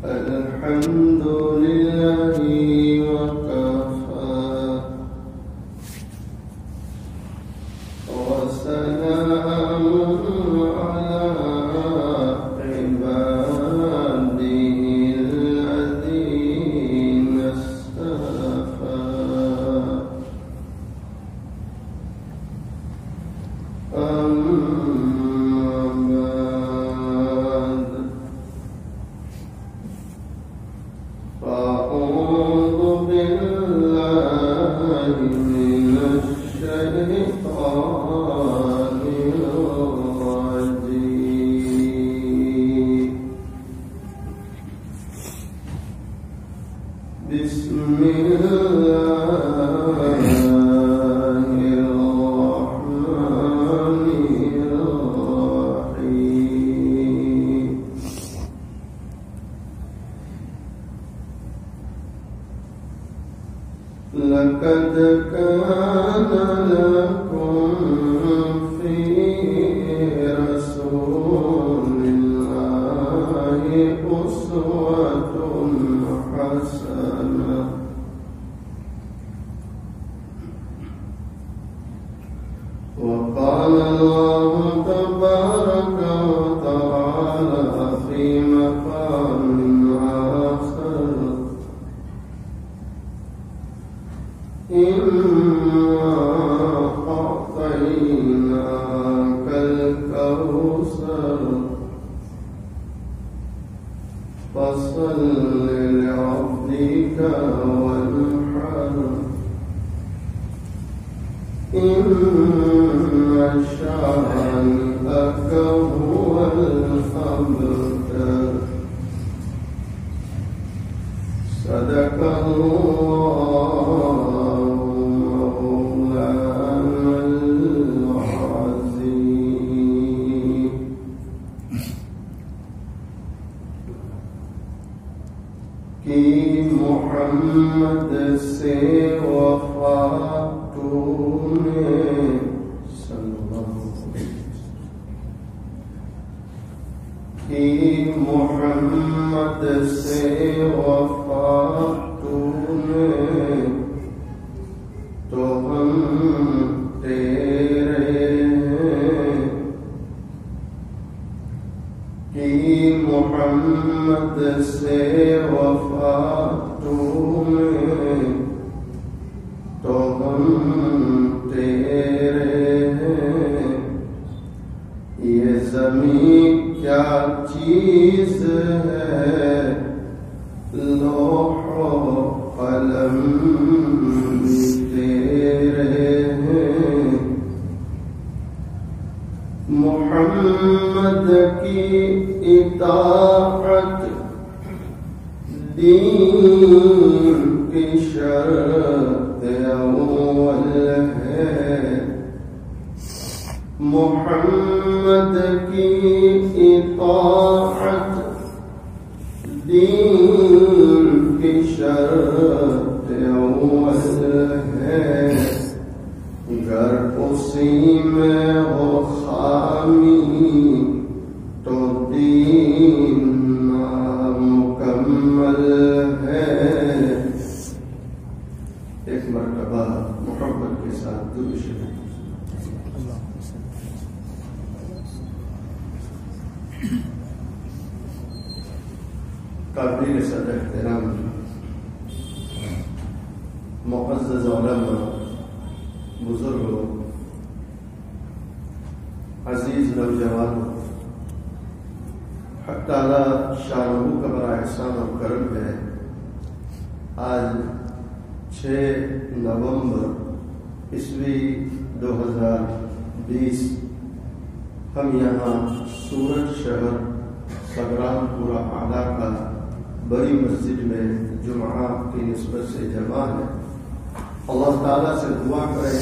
الحمد لله وكفى وسلام على عباده الذين اصطفى بسم الله الرحمن الرحيم لقد كان لكم في رسول الله أسوة حسنة وقال الله تبارك وتعالى في مقام آخر إنا أعطيناك الكوثر فصل لربك وانحر إن شانئك هو الأبتر صدق الله مولانا العظيم کہ محمد سے وفا تو نے کہ محمد سے وفا تو نے تو ہم تیرے ہیں کہ محمد سے وفا تو نے تو ہم تیرے ہیں یہ زمین کیا چیز ہے لوح و قلم بھی تیرے ہیں محمد کی اطاعت دین کی شرط اول ہے محمد کی اطاعت دین کی شرط اول ہے گر اسی میں ہو خامی تو دین نامکمل ہے ایک مرتبہ محبت کے ساتھ درود شریف قابل صدر احترام معزز علماء بزرگوں عزیز نوجوانوں حق تعالی شانہ کا بڑا احسان اور کرم ہے آج 6 نومبر عیسوی 2020 ہم یہاں سورت شہر سگرام پورہ اعلیٰ کا بڑی مسجد میں جمعہ کی نسبت سے جمع ہے اللہ تعالیٰ سے دعا کریں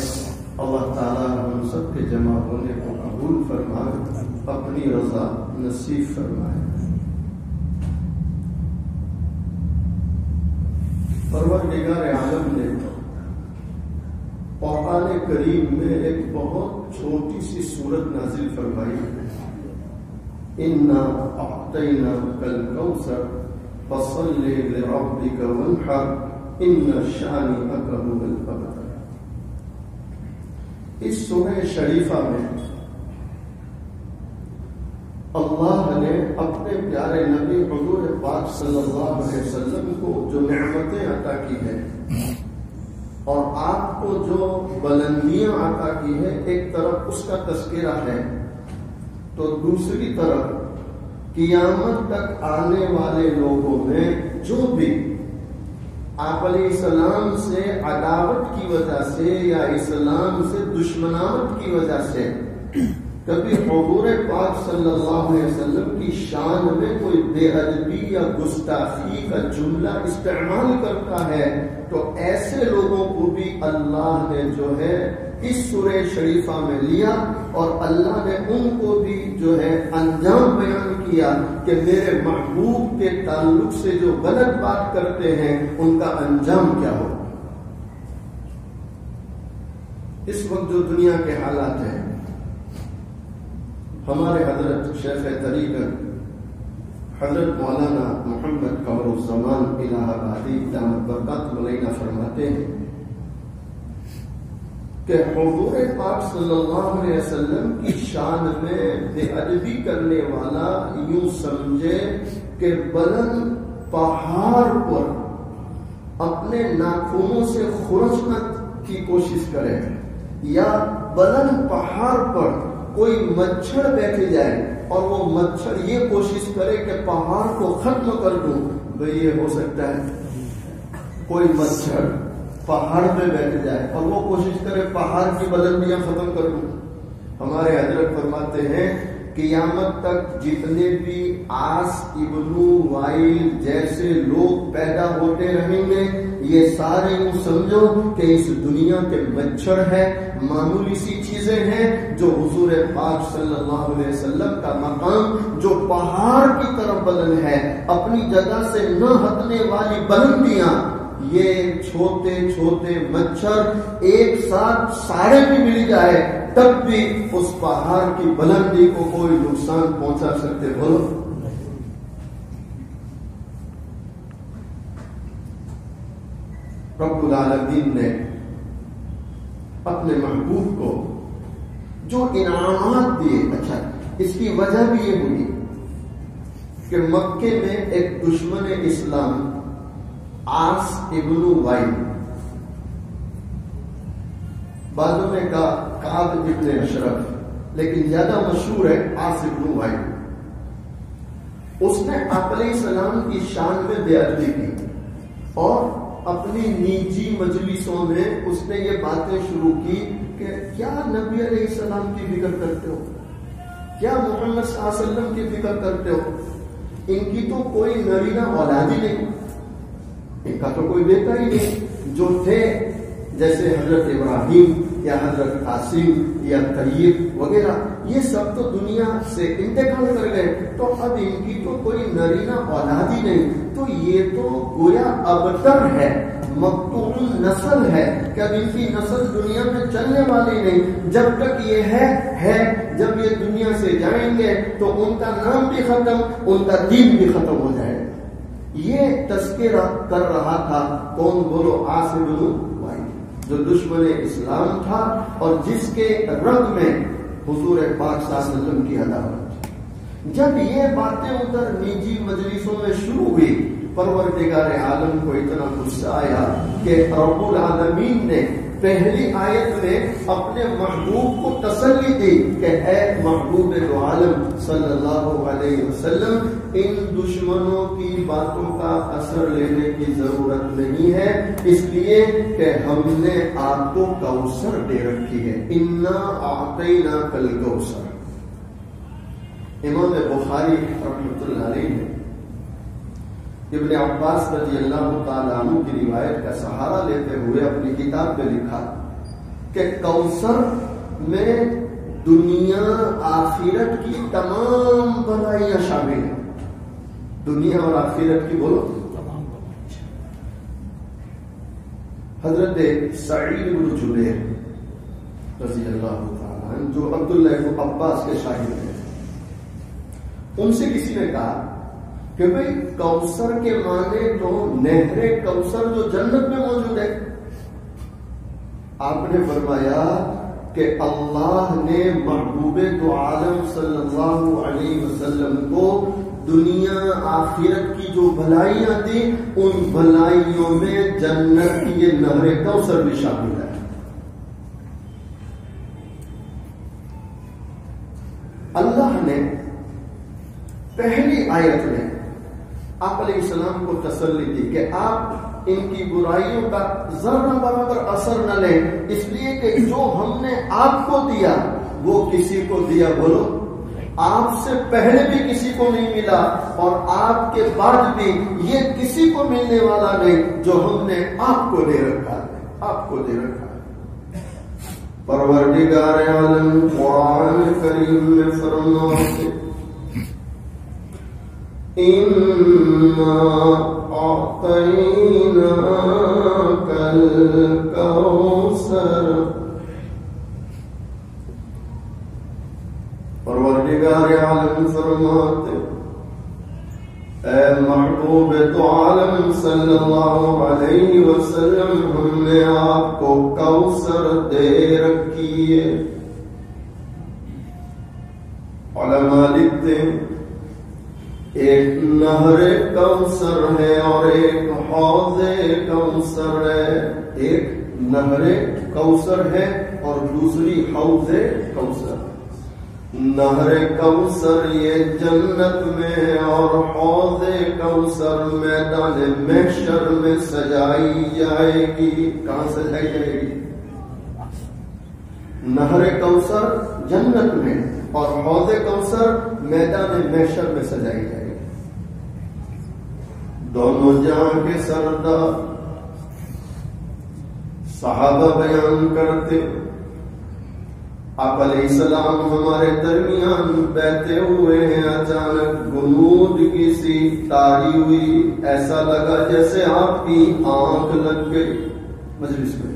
اللہ تعالیٰ ہم سب کے جمع ہونے کو قبول فرمائے اپنی رضا نصیب فرمائے پروردگار عالم نے قرآن کریم میں ایک بہت چھوٹی سی سورت نازل فرمائی اِنَّا أَعْطَيْنَاكَ الْكَوْثَرَ فصل لربك وانحر ان شانئك هو الابتر۔ اس سورہ شریفہ میں اللہ نے اپنے پیارے نبی حضور پاک صلی اللہ علیہ وسلم کو جو نعمتیں عطا کی ہیں اور آپ کو جو بلندیاں عطا کی ہے، ایک طرف اس کا تذکرہ ہے تو دوسری طرف قیامت تک آنے والے لوگوں میں جو بھی آپ علیہ السلام سے عداوت کی وجہ سے یا اسلام سے دشمناوت کی وجہ سے کبھی حضور پاک صلی اللہ علیہ وسلم کی شان میں کوئی بے ادبی یا گستاخی کا جملہ استعمال کرتا ہے، تو ایسے لوگوں کو بھی اللہ نے جو ہے اس سورہ شریفہ میں لیا اور اللہ نے ان کو بھی جو ہے انجام بیان کیا کہ میرے محبوب کے تعلق سے جو غلط بات کرتے ہیں ان کا انجام کیا ہو۔ اس وقت جو دنیا کے حالات ہیں، ہمارے حضرت شیخ طریقت حضرت مولانا محمد قمر الزمان الہ آبادی دامت برکاتہ علیہ فرماتے ہیں کہ حضور پاک صلی اللہ علیہ وسلم کی شان میں بے ادبی کرنے والا یوں سمجھے کہ بلند پہاڑ پر اپنے ناخنوں سے خرچنے کی کوشش کرے یا بلند پہاڑ پر کوئی مچھر بیٹھے جائے اور وہ مچھر یہ کوشش کرے کہ پہاڑ کو ختم کر دوں، تو یہ ہو سکتا ہے؟ کوئی مچھر پہاڑ پہ بیٹھ جائے اور وہ کوشش کرے پہاڑ کی بلندیاں ختم کر دوں۔ ہمارے حضرت فرماتے ہیں قیامت تک جتنے بھی آس ابن وائل جیسے لوگ پیدا ہوتے رہیں گے، یہ سارے یوں سمجھو کہ اس دنیا کے مچھر ہے، معمولی سی چیزیں ہیں، جو حضور پاک صلی اللہ علیہ وسلم کا مقام جو پہاڑ کی طرف بلند ہے، اپنی جگہ سے نہ ہٹنے والی بلندیاں، یہ چھوٹے چھوٹے مچھر ایک ساتھ سارے بھی مل جائے تب بھی اس پہاڑ کی بلندی کو کوئی نقصان پہنچا سکتے؟ بولو۔ رب العالمین نے اپنے محبوب کو جو انعامات دیے، اچھا اس کی وجہ بھی یہ ہوئی کہ مکے میں ایک دشمن اسلام آس ابن وائل، بعضوں نے کہا کعب ابن اشرف، لیکن زیادہ مشہور ہے آس ابن وائل، اس نے آپ علیہ السلام کی شان میں بے ادبی کی اور اپنی نجی مجلسوں میں اس نے یہ باتیں شروع کی کہ کیا نبی علیہ السلام کی فکر کرتے ہو، کیا محمد صلی اللہ علیہ وسلم کی فکر کرتے ہو، ان کی تو کوئی نرینہ اولاد ہی نہیں، ان کا تو کوئی بیٹا ہی نہیں، جو تھے جیسے حضرت ابراہیم یا حضرت قاسم یا طیب وغیرہ، یہ سب تو دنیا سے انتقال کر گئے، تو اب ان کی تو کوئی نرینہ اولاد ہی نہیں، تو یہ تو گویا ابتر ہے، مقطوع نسل ہے کہ اب ان کی نسل دنیا میں چلنے والی نہیں، جب تک یہ ہے، جب یہ دنیا سے جائیں گے تو ان کا نام بھی ختم، ان کا دین بھی ختم ہو جائے گا۔ یہ تذکرہ کر رہا تھا کون؟ بولو، آس ابن وائل، جو دشمن اسلام تھا اور جس کے رنگ میں حضور پاک صلی اللہ علیہ وسلم کی عداوت۔ جب یہ باتیں ادھر نجی مجلسوں میں شروع ہوئی، پروردگار عالم کو اتنا غصہ آیا کہ رب العالمین نے پہلی آیت میں اپنے محبوب کو تسلی دی کہ اے محبوب دو عالم صلی اللہ علیہ وسلم، ان دشمنوں کی باتوں کا اثر لینے کی ضرورت نہیں ہے، اس لیے کہ ہم نے آپ کو کوثر دے رکھی ہے، انا اعطیناک الکوثر۔ امام بخاری رحمۃ اللہ علیہ نے ابن عباس رضی اللہ تعالیٰ عنہ کی روایت کا سہارا لیتے ہوئے اپنی کتاب میں لکھا کہ کوثر میں دنیا آخرت کی تمام بھلائیاں شامل ہیں، دنیا اور آخرت کی بولو تمام بھلائیاں۔ حضرت سعید بن جبیر رضی اللہ تعالیٰ عنہ جو عبداللہ بن عباس کے شاگرد ہیں، ان سے کسی نے کہا کہ بھئی کوثر کے معنی تو نہر کوثر جو جنت میں موجود ہے. آپ نے فرمایا کہ اللہ نے محبوب دو عالم صلی اللہ علیہ وسلم کو دنیا آخرت کی جو بھلائیاں تھیں ان بھلائیوں میں جنت کی یہ نہر کوثر بھی شامل ہے. اللہ نے پہلی آیت میں آپ علیہ السلام کو تسلی دی کہ آپ ان کی برائیوں کا ذرہ برابر اثر نہ لیں، اس لیے کہ جو ہم نے آپ کو دیا وہ کسی کو دیا بولو آپ سے پہلے بھی کسی کو نہیں ملا اور آپ کے بعد بھی یہ کسی کو ملنے والا نہیں جو ہم نے آپ کو دے رکھا ہے. آپ کو دے رکھا ہے. پروردگار عالم قرآن کریم میں فرماتے اِنَّا أَعْطَيْنَاكَ الْكَوْثَرَ. پروردگار عالم فرماتے اے محبوب تو عالم صلی اللہ علیہ وسلم ہم نے آپ کو کوثر دے رکھی ہے. علماء لکھتے ہیں ایک نہر کوثر ہے اور ایک حوض کوثر ہے. ایک نہر کوثر ہے اور دوسری حوض کوثر. نہر کوثر یہ جنت میں اور حوض کوثر میدان محشر میں سجائی جائے گی. کہاں سجائی جائے گی؟ نہر کوثر جنت میں اور حوض کوثر میدان محشر میں سجائی جائے گی. دونوں جہاں کے سردار صحابہ بیان کرتے آپ علیہ السلام ہمارے درمیان بیٹھے ہوئے ہیں، اچانک غنودگی سی طاری ہوئی، ایسا لگا جیسے آپ کی آنکھ لگ گئی مجلس میں.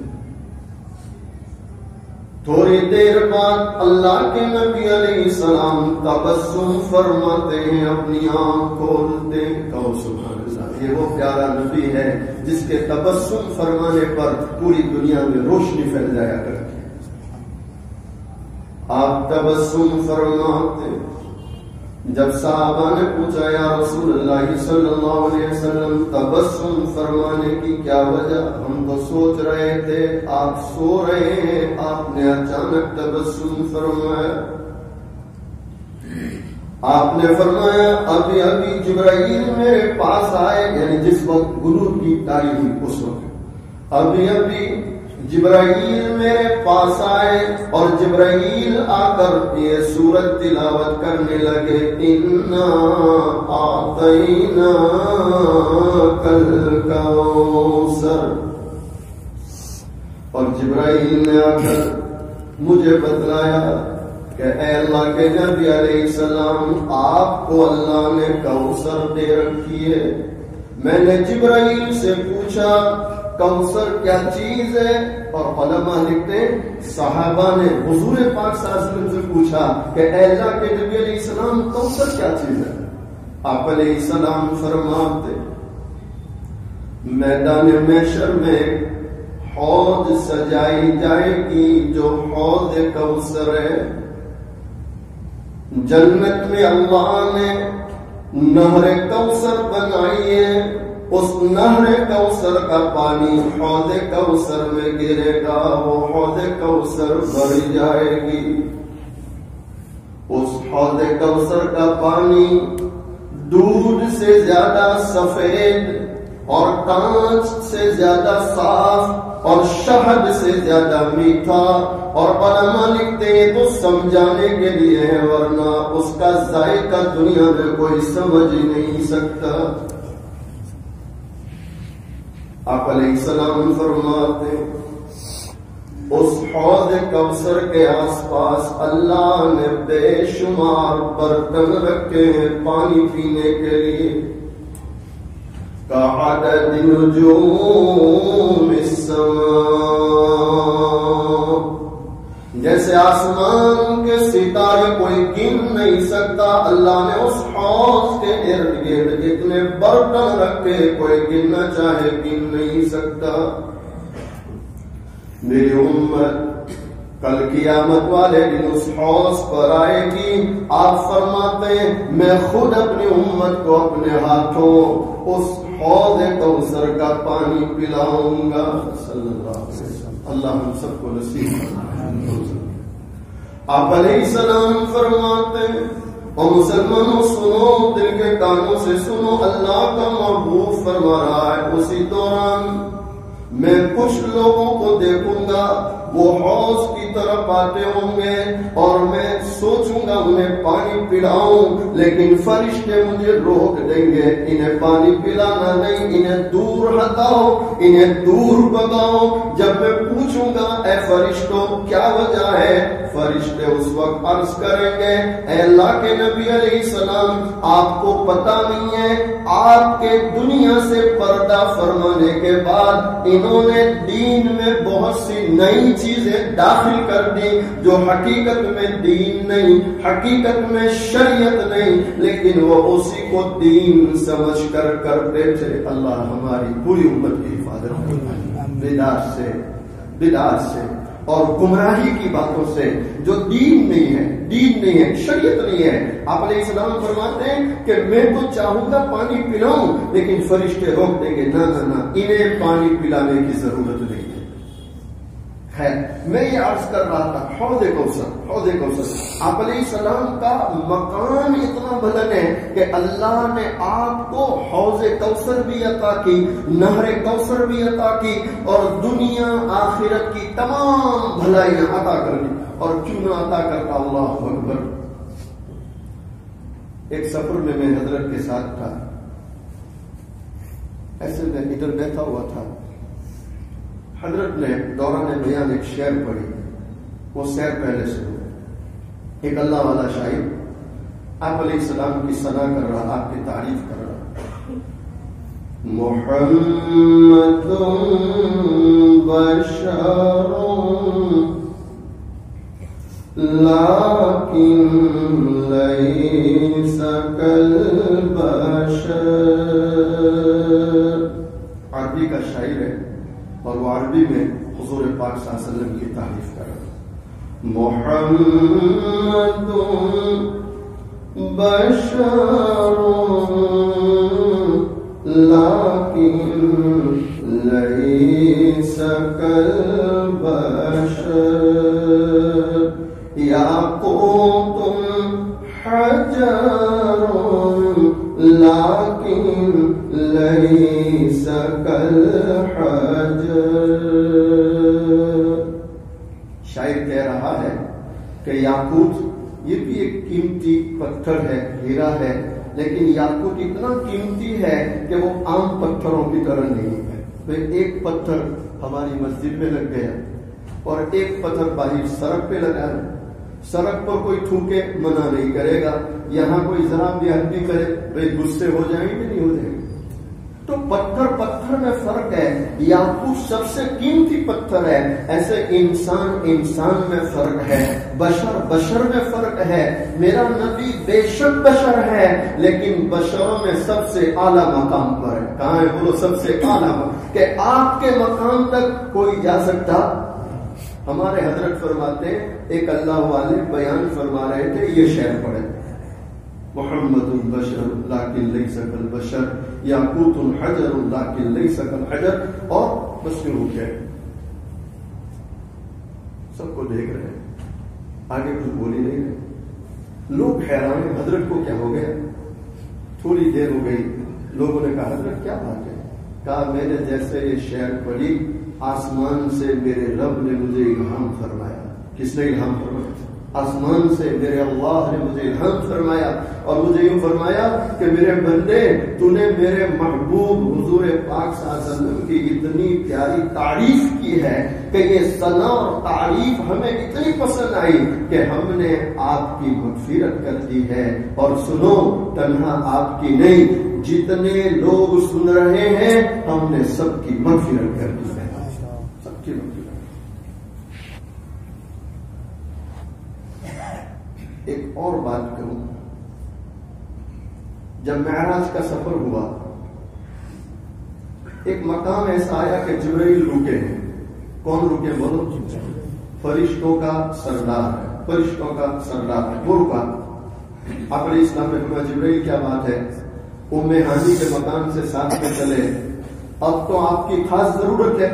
تھوڑی دیر بعد اللہ کے نبی علیہ السلام تبسم فرماتے ہیں، اپنی آنکھ کھولتے ہیں. کہو سبحان اللہ. یہ وہ پیارا نبی ہے جس کے تبسم فرمانے پر پوری دنیا میں روشنی پھیل جایا کرتی. آپ تبسم فرماتے. جب صحابہ نے پوچھا یا رسول اللہ صلی اللہ علیہ وسلم تبسم فرمانے کی کیا وجہ؟ ہم تو سوچ رہے تھے آپ سو رہے ہیں، آپ نے اچانک تبسم فرمایا. آپ نے فرمایا ابھی ابھی جبرائیل میرے پاس آئے، یعنی جس وقت غنود کی طاری ہوئی اس وقت ابھی ابھی جبرائیل میرے پاس آئے اور جبرائیل آ کر یہ سورت تلاوت کرنے لگے اِنَّا أَعْطَيْنَاكَ الْكَوْثَرَ. اور جبرائیل نے آ کر مجھے بتلایا کہ اے اللہ کے نبی علیہ السلام آپ کو اللہ نے کوثر دے رکھی ہے. میں نے جبرائیل سے پوچھا کوثر کیا چیز ہے؟ اور علماء لکھتے صحابہ نے حضور پاک صلی اللہ علیہ وسلم سے پوچھا کہ اے اللہ کے نبی علیہ السلام کوثر کیا چیز ہے؟ آپ علیہ السلام فرماتے میدان محشر میں حوض سجائی جائے گی جو حوض کوثر ہے. جنت میں اللہ نے نہر کوثر بنائی ہے، اس نہر کوثر کا پانی حوض کوثر میں گرے گا، وہ حوض کوثر بھر جائے گی. اس حوض کوثر کا پانی دودھ سے زیادہ سفید اور کانچ سے زیادہ صاف اور شہد سے زیادہ میٹھا. اور علماء لکھتے ہیں تو سمجھانے کے لیے ہے، ورنہ اس کا ذائقہ دنیا میں کوئی سمجھ ہی نہیں سکتا. آپ علیہ السلام فرماتے اس حوض کوثر کے آس پاس اللہ نے بے شمار برتن رکھے ہیں پانی پینے کے لیے. کعدد نجوم السماء، جیسے آسمان کے ستارے کوئی گن نہیں سکتا. اللہ نے اس حوض کے ارد گرد ایک اتنے برتن رکھے کوئی گننا چاہے گن نہیں سکتا. میری امت کل قیامت والے دن اس حوض پر آئے گی. آپ فرماتے ہیں میں خود اپنی امت کو اپنے ہاتھوں اس حوض کوثر کا پانی پلاؤں گا. صلی اللہ علیہ وسلم. اللہ ہم سب کو نصیب فرمائے. آپ علیہ السلام فرماتے ہیں اور مسلمانوں سنو، دل کے کانوں سے سنو، اللہ کا محبوب فرما رہا ہے اسی دوران میں کچھ لوگوں کو دیکھوں گا وہ حوض کی طرف آتے ہوں گے اور میں سوچوں گا انہیں پانی پلاؤں، لیکن فرشتے مجھے روک دیں گے. انہیں پانی پلانا نہیں، انہیں دور ہٹاؤ، انہیں دور بگاؤ. جب میں پوچھوں گا اے فرشتوں کیا وجہ ہے، فرشتے اس وقت عرض کریں گے اے اللہ کے نبی علیہ السلام آپ کو پتہ نہیں ہے آپ کے دنیا سے پردہ فرمانے کے بعد انہوں نے دین میں بہت سی نئی چیزیں داخل کر دی جو حقیقت میں دین نہیں، حقیقت میں شریعت نہیں، لیکن وہ اسی کو دین سمجھ کر کرتے تھے. اللہ ہماری پوری امت کی حفاظت کرے بدعات سے اور گمراہی کی باتوں سے جو دین نہیں ہے، شریعت نہیں ہے. آپ علیہ السلام فرماتے ہیں کہ میں تو چاہوں گا پانی پلاؤں لیکن فرشتے روک دیں گے، نہ انہیں پانی پلانے کی ضرورت نہیں ہے. میں یہ عرض کر رہا تھا حوض کوثر آپ علیہ السلام کا مقام اتنا بلند ہے کہ اللہ نے آپ کو حوض کوثر بھی عطا کی، نہر کوثر بھی عطا کی اور دنیا آخرت کی تمام بھلائیاں عطا کر دی. اور کیوں نہ عطا کرتا؟ اللہ اکبر. ایک سفر میں حضرت کے ساتھ تھا، ایسے میں ادھر بیٹھا ہوا تھا. حضرت نے دوران بیان ایک شعر پڑھی، وہ شعر پہلے سے ہو. ایک اللہ والا شاعر آپ علیہ السلام کی ثنا کر رہا، آپ کی تعریف کر رہا. محمد بشر لیکن لیس کالبشر. عربی کا شاعر ہے اور وہ عربی میں حضور پاک صلی اللہ علیہ وسلم کی تعریف کر رہا. محمد بشر لیکن لیس کالبشر یاقوت حجر لیکن لیس کالحجر. شاعر کہہ رہا ہے کہ یاقوت یہ بھی ایک قیمتی پتھر ہے، ہیرا ہے، لیکن یاقوت اتنا قیمتی ہے کہ وہ عام پتھروں کی طرح نہیں ہے. ایک پتھر ہماری مسجد میں لگ گیا اور ایک پتھر باہر سڑک پہ لگا ہے. سڑک پر کوئی تھوکے منع نہیں کرے گا، یہاں کوئی ذرا بھی ہڈی کرے بھائی غصے ہو جائیں گے نہیں ہو جائیں گے. تو پتھر میں فرق ہے. یاقوت سب سے قیمتی پتھر ہے، ایسے انسان میں فرق ہے، بشر میں فرق ہے. میرا نبی بے شک بشر ہے لیکن بشروں میں سب سے اعلیٰ مقام پر ہے. کہاں ہے بولو؟ سب سے اعلیٰ کہ آپ کے مقام تک کوئی جا سکتا. ہمارے حضرت فرماتے ہیں ایک اللہ والے بیان فرما رہے تھے، یہ شعر پڑھے محمد بشر لیکن لیس کالبشر یاقوت حجر لیکن لیس کالحجر. اور بس شروع کیا، سب کو دیکھ رہے ہیں، آگے کچھ بول ہی نہیں رہے. لوگ حیران ہیں حضرت کو کیا ہو گیا. تھوڑی دیر ہو گئی، لوگوں نے کہا حضرت کیا بات ہے؟ کہا میں نے جیسے یہ شعر پڑھی آسمان سے میرے رب نے مجھے الہام فرمایا. کس نے الہام فرمایا؟ آسمان سے میرے اللہ نے مجھے الہام فرمایا اور مجھے یوں فرمایا کہ میرے بندے تو نے میرے محبوب حضور پاک صلی اللہ علیہ وسلم کی اتنی پیاری تعریف کی ہے کہ یہ ثنا اور تعریف ہمیں اتنی پسند آئی کہ ہم نے آپ کی مغفرت کر دی ہے. اور سنو، تنہا آپ کی نہیں، جتنے لوگ سن رہے ہیں ہم نے سب کی مغفرت کر دی ہے، سب کی مغفرت. ایک اور بات کروں، جب معراج کا سفر ہوا، ایک مقام ایسا آیا کہ جبرائیل رکے ہیں. کون رکے بولو؟ فرشتوں کا سردار ہے، فرشتوں کا سردار ہے، وہ رکا. آپ علیہ السلام نے فرمایا جبرائیل کیا بات ہے؟ ام ہانی کے مکان سے ساتھ میں چلے، اب تو آپ کی خاص ضرورت ہے.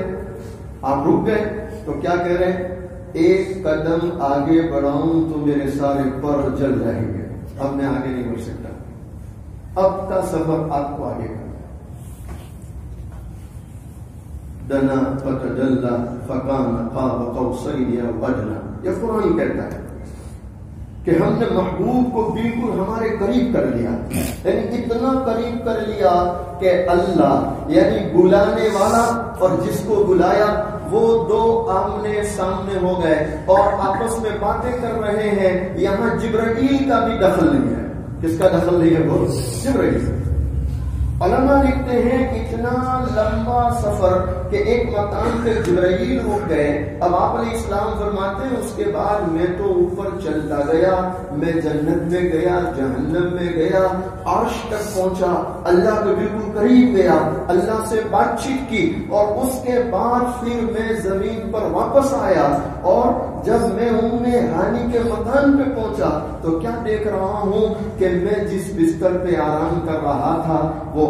آپ رک گئے تو کیا کہہ رہے ہیں؟ ایک قدم آگے بڑھاؤں تو میرے سارے پر جل جائیں گے، اب میں آگے نہیں بڑھ سکتا. اب کا سفر آپ کو آگے کرنا. دنا فتدلى فكان قاب قوسين او ادنى. یہ قرآن کہتا ہے کہ ہم نے محبوب کو بالکل ہمارے قریب کر لیا، یعنی اتنا قریب کر لیا کہ اللہ یعنی بلانے والا اور جس کو بلایا وہ دو آمنے سامنے ہو گئے اور آپس میں باتیں کر رہے ہیں. یہاں جبرائیل کا بھی دخل نہیں ہے. کس کا دخل نہیں ہے؟ وہ جبرائیل. علماء لکھتے ہیں اتنا لمبا سفر کہ ایک مقام پہ جبرائیل رک گئے. اب آپ علیہ السلام فرماتے ہیں اس کے بعد میں تو اوپر چلتا گیا، میں جنت میں گیا، جہنم میں گیا، عرش تک پہنچا، اللہ کے بالکل قریب گیا، اللہ سے بات چیت کی، اور اس کے بعد پھر میں زمین پر واپس آیا. اور جب میں ام ہانی کے مکان پہ پہنچا تو کیا دیکھ رہا ہوں کہ میں جس بستر پہ آرام کر رہا تھا وہ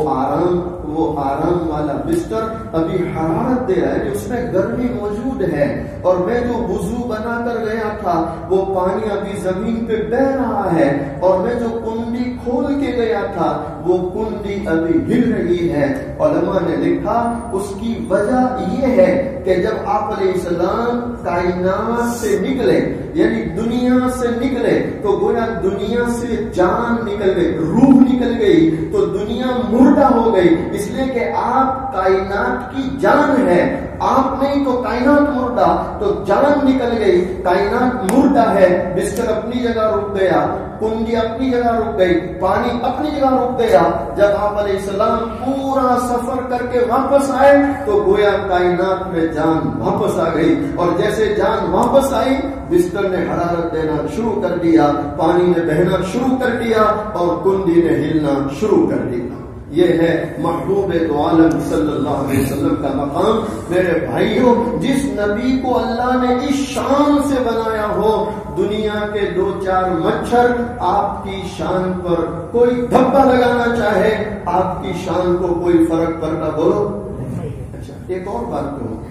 آرام والا بستر ابھی حرارت دے رہا ہے، اس میں گرمی موجود ہے. اور میں جو وضو بنا کر گیا تھا وہ پانی ابھی زمین پہ بہ رہا ہے. اور میں جو کنڈی کھول کے گیا تھا وہ کنڈی ابھی ہل رہی ہے. علماء نے لکھا اس کی وجہ یہ ہے کہ جب آپ علیہ السلام کائنات سے نکلے یعنی دنیا سے نکلے تو گویا دنیا سے جان نکل گئی، روح نکل گئی تو دنیا مردہ ہو گئی. اس لیے کہ آپ کائنات کی جان ہے، آپ نہیں تو کائنات مردہ، تو جان نکل گئی، کائنات مردہ ہے. بستر اپنی جگہ رک گیا، کنڈی اپنی جگہ رک گئی، پانی اپنی جگہ رک گیا. جب آپ علیہ السلام پورا سفر کر کے واپس آئے تو گویا کائنات میں جان واپس آ گئی. اور جیسے جان واپس آئی بستر نے حرارت دینا شروع کر دیا، پانی نے بہنا شروع کر دیا اور کنڈی نے ہلنا شروع کر دیا. یہ ہے محبوب دو عالم صلی اللہ علیہ وسلم کا مقام. میرے بھائیوں، جس نبی کو اللہ نے اس شان سے بنایا ہو، دنیا کے دو چار مچھر آپ کی شان پر کوئی دھبا لگانا چاہے، آپ کی شان کو کوئی فرق پڑتا بولو؟ اچھا ایک اور بات کہوں،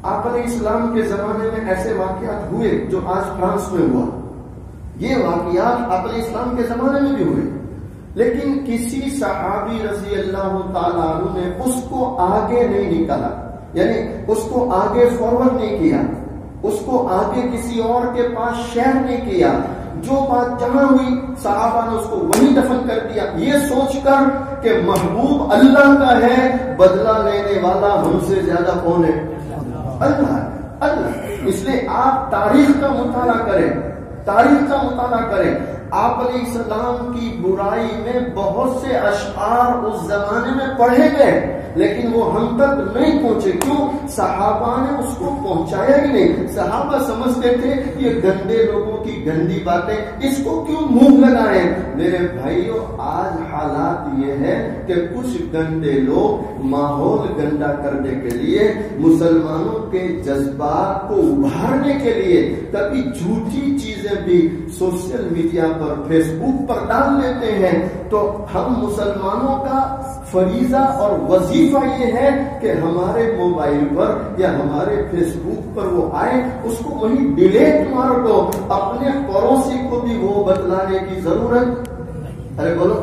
آپ علیہ السلام کے زمانے میں ایسے واقعات ہوئے جو آج فرانس میں ہوا. یہ واقعات آپ علیہ السلام کے زمانے میں بھی ہوئے، لیکن کسی صحابی رضی اللہ تعالیٰ عنہ نے اس کو آگے نہیں نکالا، یعنی اس کو آگے فارورڈ نہیں کیا، اس کو آگے کسی اور کے پاس شیئر نہیں کیا. جو بات جہاں ہوئی صحابہ نے اس کو وہیں دفن کر دیا، یہ سوچ کر کہ محبوب اللہ کا ہے، بدلہ لینے والا ہم سے زیادہ کون ہے؟ اللہ. اس لیے آپ تاریخ کا مطالعہ کریں، تاریخ کا مطالعہ کریں. آپ علیہ السلام کی برائی میں بہت سے اشعار اس زمانے میں پڑھے گئے لیکن وہ ہم تک نہیں پہنچے. کیوں؟ صحابہ نے اس کو پہنچایا ہی نہیں. صحابہ سمجھتے تھے یہ گندے لوگوں کی گندی باتیں، اس کو کیوں منہ لگائیں. میرے بھائیوں، آج حالات یہ ہے کہ کچھ گندے لوگ ماحول گندا کرنے کے لیے، مسلمانوں کے جذبات کو ابھارنے کے لیے کبھی جھوٹی چیزیں بھی سوشل میڈیا پر، فیس بک پر ڈال لیتے ہیں. تو ہم مسلمانوں کا فریضہ اور وظیفہ یہ ہے کہ ہمارے موبائل پر یا ہمارے فیس بک پر وہ آئے اس کو وہیں ڈیلیٹ مار دو. اپنے پڑوسی کو بھی وہ بتلانے کی ضرورت، ارے بولو،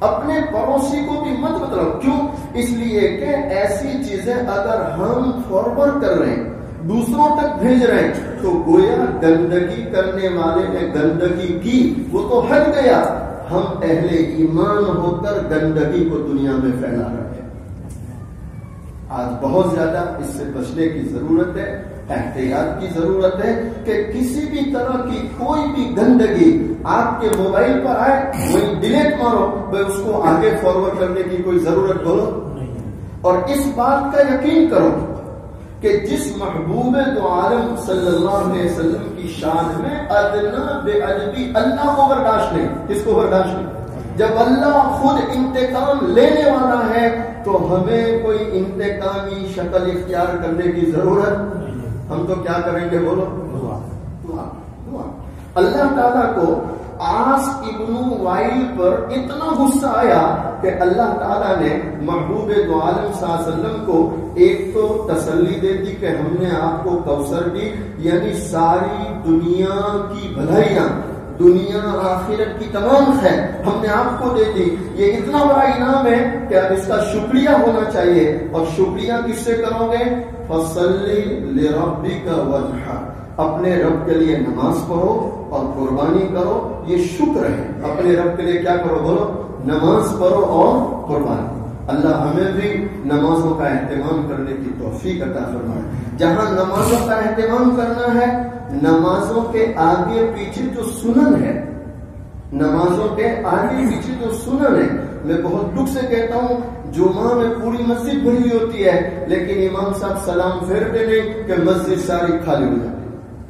اپنے پڑوسی کو بھی مت بتلاؤ. کیوں؟ اس لیے کہ ایسی چیزیں اگر ہم فارورڈ کر رہے ہیں، دوسروں تک بھیج رہے ہیں، تو گویا گندگی کرنے والے نے گندگی کی، وہ تو ہٹ گیا. ہم اہل ایمان ہو کر گندگی کو دنیا میں پھیلا رہے ہیں. آج بہت زیادہ اس سے بچنے کی ضرورت ہے، احتیاط کی ضرورت ہے کہ کسی بھی طرح کی کوئی بھی گندگی آپ کے موبائل پر آئے وہی ڈیلیٹ مارو، بھائی اس کو آگے فارورڈ کرنے کی کوئی ضرورت بولو. اور اس بات کا یقین کرو کہ جس محبوب دو عالم صلی اللہ علیہ وسلم کی شان میں ادنا بے ادبی اللہ کو برداشت نہیں. کس کو برداشت نہیں؟ جب اللہ خود انتقام لینے والا ہے تو ہمیں کوئی انتقامی شکل اختیار کرنے کی ضرورت. ہم تو کیا کریں گے بولو؟ دعا. اللہ تعالیٰ کو عاص ابن وائل پر اتنا غصہ آیا کہ اللہ تعالیٰ نے محبوب دو عالم صلی اللہ علیہ وسلم کو ایک تو تسلی دے دی کہ ہم نے آپ کو کوثر دی، یعنی ساری دنیا کی بھلائیاں، دنیا آخرت کی تمام خیر ہم نے آپ کو دے دی. یہ اتنا بڑا انعام ہے کہ اب اس کا شکریہ ہونا چاہیے. اور شکریہ کس سے کرو گے؟ فَصَلِّ لِرَبِّكَ وَانْحَرْ. اپنے رب کے لیے نماز پڑھو اور قربانی کرو. یہ شکر ہے. اپنے رب کے لیے کیا کرو بولو؟ نماز پڑھو اور قربانی. اللہ ہمیں بھی نمازوں کا اہتمام کرنے کی توفیق عطا فرمائے. جہاں نمازوں کا اہتمام کرنا ہے، نمازوں کے آگے پیچھے جو سنن ہے، نمازوں کے آگے پیچھے جو سنن ہے، میں بہت دکھ سے کہتا ہوں جمعہ میں پوری مسجد بھری ہوتی ہے لیکن امام صاحب سلام پھیرتے نہیں کہ مسجد ساری خالی ہو جاتی.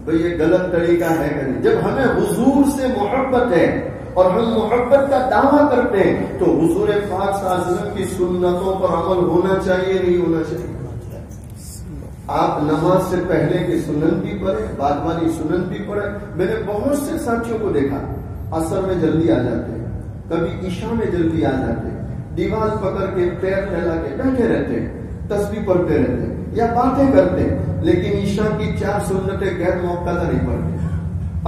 بھئی یہ غلط طریقہ ہے کہ نہیں؟ جب ہمیں حضور سے محبت ہے اور ہم محبت کا دعویٰ کرتے ہیں تو حضور پاک صلی اللہ علیہ وسلم کی سنتوں پر عمل ہونا چاہیے نہیں ہونا چاہیے؟ آپ نماز سے پہلے کی سنن بھی پڑھیں، بعد والی سنن بھی پڑھیں. میں نے بہت سے ساتھیوں کو دیکھا عصر میں جلدی آ جاتے ہیں، کبھی عشاء میں جلدی آ جاتے ہیں، دیوار پکڑ کے پیر پھیلا کے بیٹھے رہتے ہیں، تسبیح پڑھتے رہتے ہیں یا باتیں کرتے ہیں، لیکن عشاء کی 4 سنتیں غیر موقعہ نہیں پڑھتے،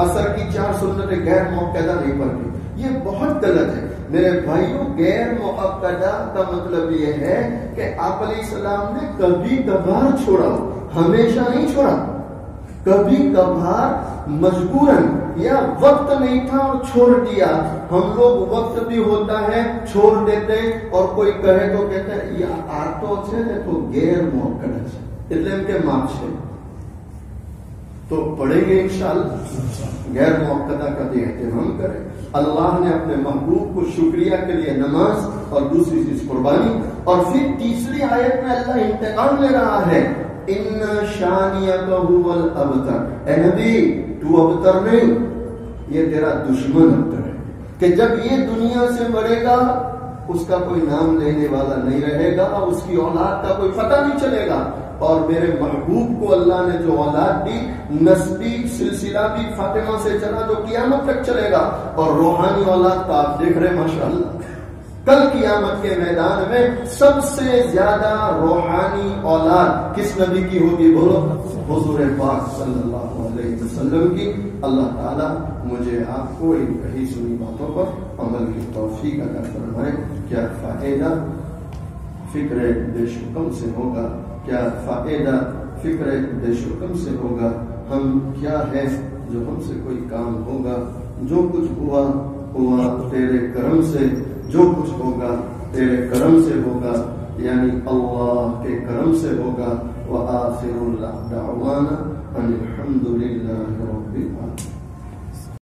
عصر کی 4 سنتیں غیر موقعہ نہیں پڑھتے. یہ بہت غلط ہے میرے بھائیوں. غیر موقعہ کا مطلب یہ ہے کہ آپ علیہ السلام نے کبھی کبھار چھوڑا، ہمیشہ نہیں چھوڑا. کبھی کبھار مجبوراً یا وقت نہیں تھا اور چھوڑ دیا. ہم لوگ وقت بھی ہوتا ہے چھوڑ دیتے ہیں اور کوئی کہے تو کہتے ہیں یہ آتو چھے تو غیر موقع چھے એટલે એમ કે માપ છે تو پڑھیں گے انشاءاللہ. غیر موقعہ کا بھی اہتمام کریں. اللہ نے اپنے محبوب کو شکریہ کے لیے نماز اور دوسری چیز قربانی. اور پھر تیسری آیت میں اللہ انتقام لے رہا ہے. ان شانیک هو الابتر. اے نبی تو ابتر نہیں، یہ تیرا دشمن ابتر ہے کہ جب یہ دنیا سے مڑے گا اس کا کوئی نام لینے والا نہیں رہے گا، اس کی اولاد کا کوئی پتہ نہیں چلے گا. اور میرے محبوب کو اللہ نے جو اولاد دی، نسبی سلسلہ بھی فاطمہ سے چلا جو قیامت تک چلے گا. اور روحانی اولاد کا آپ دیکھ رہے ماشاءاللہ کل قیامت کے میدان میں سب سے زیادہ روحانی اولاد کس نبی کی ہوگی بولو؟ حضور پاک صلی اللہ علیہ وسلم کی. اللہ تعالیٰ مجھے آپ کو ان کہی سنی باتوں پر عمل کی توفیق عطا فرمائے. کیا فائدہ فکر بے شکم سے ہوگا، کیا فائدہ فکر بے شکم سے ہوگا. ہم کیا ہے جو ہم سے کوئی کام ہوگا، جو کچھ ہوا تیرے کرم سے، جو کچھ ہوگا تیرے کرم سے ہوگا، یعنی اللہ کے کرم سے ہوگا. وآخر دعوانا ان الحمد للہ رب العالمین.